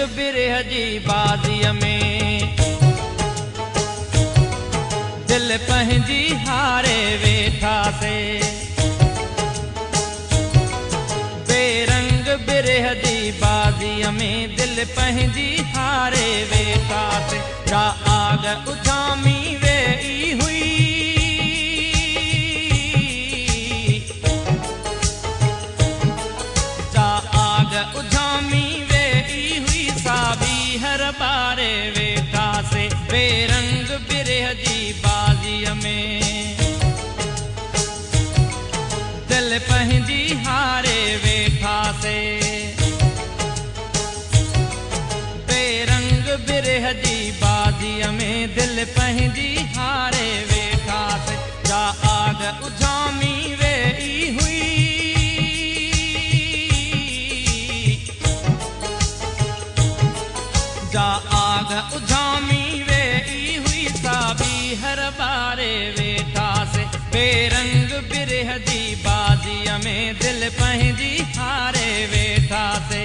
बिरह जी बाज़ीअ में दिल पंहिंजी हारे वेठासे। बेरंग बिरह जी बाज़ीअ में दिल पंहिंजी हारे वेठासे। जा आग उजामी वेई हुई, जा आग उजामी वेई हुई, साबी हर बारे वेठासे। बेरंग बिरह जी बाज़ीअ में दिल पंहिंजी हारे वेठासे। बेरंग बिरह जी बाज़ीअ में दिल पंहिंजी हारे वेठासे। जा आग उजामी वेई हुई, जा आग उजामी वेई हुई, साबी हर बारे वेठासे। बेरंग बिरह जी बाज़ीअ में दिल पंहिंजी हारे वेठासे।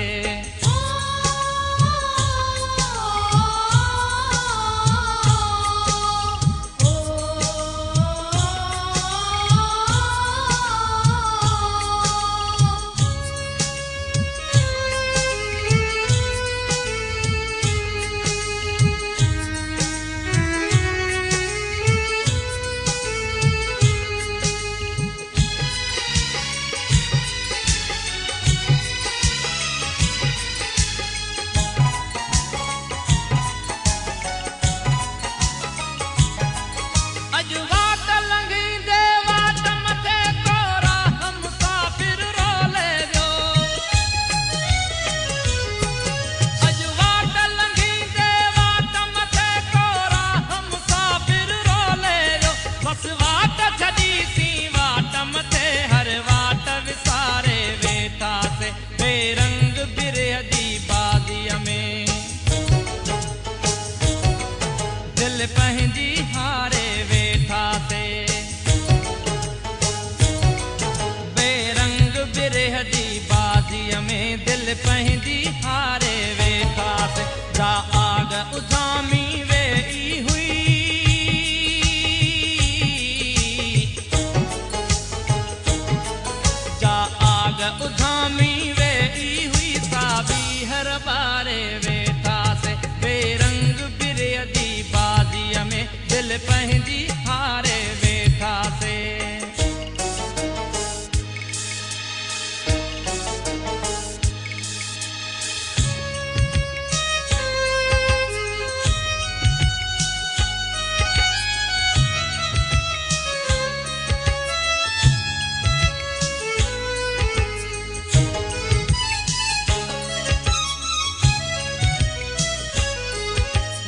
दिल पंहिंजी हारे वेठासे। बेरंग बिरह जी बाज़ीअ में दिल पंहिंजी हारे वेठासे। जा आग उजामी वेई हुई, जा आग उजामी वेई हुई, साबी हर बारे वेठासे। बेरंग बिरह जी बाज़ीअ में दिल पंहिंजी हारे वेठासे।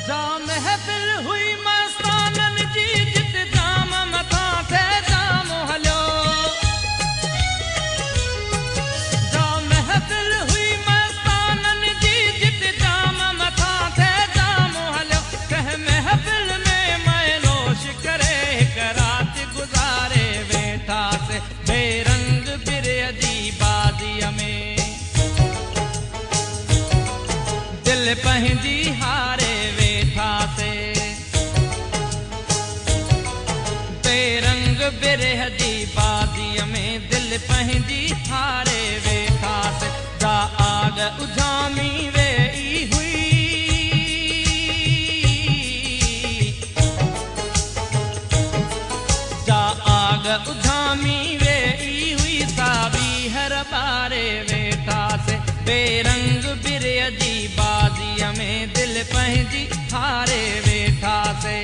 जा महफिल हुई मस्तानन जी, जित जाम मथां थे जाम हलियो। जा महफिल हुई मस्तानन जी, जित जाम मथां थे जाम हलियो। कह महफिल में मैनोश करे हिक रात गुज़ारे वेठासे। बेरंग बिरह जी बाज़ीअ में दिल पंहिंजी हारे वेठासे। बेरंग बिरह जी बाज़ीअ में दिल पंहिंजी हारे वेठासे। जा आग उजामी वेई हुई, जा आग उजामी वेई हुई, साबी हर बारे वेठासे। बेरंग बिरह जी बाज़ीअ में दिल पंहिंजी हारे वेठासे।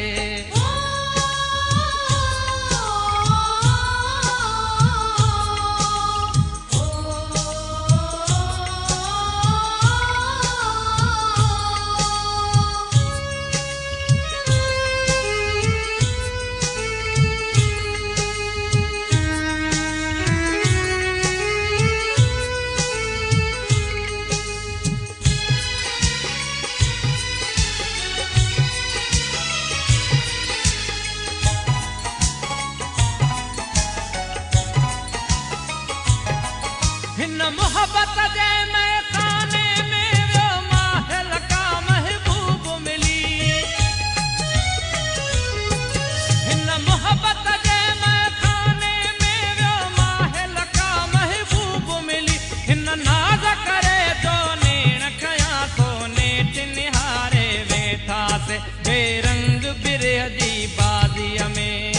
जी बाज़ीअ में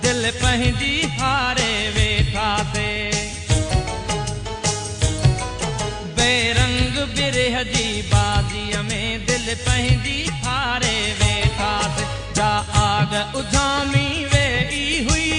दिल पंहिंजी हारे वेठासे बेरंग बिरह जी बाज़ीअ में दिल पंहिंजी हारे वेठासे जा आग उजामी वेई हुई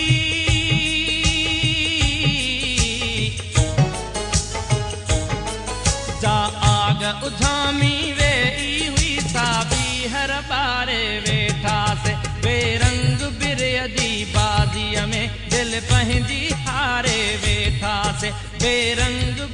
जा आग उजामी वेई हुई साबी हर बारे वेठासे बेरंग बिरह जी बाज़ीअ में दिल पंहिंजी हारे वेठासे बेरंग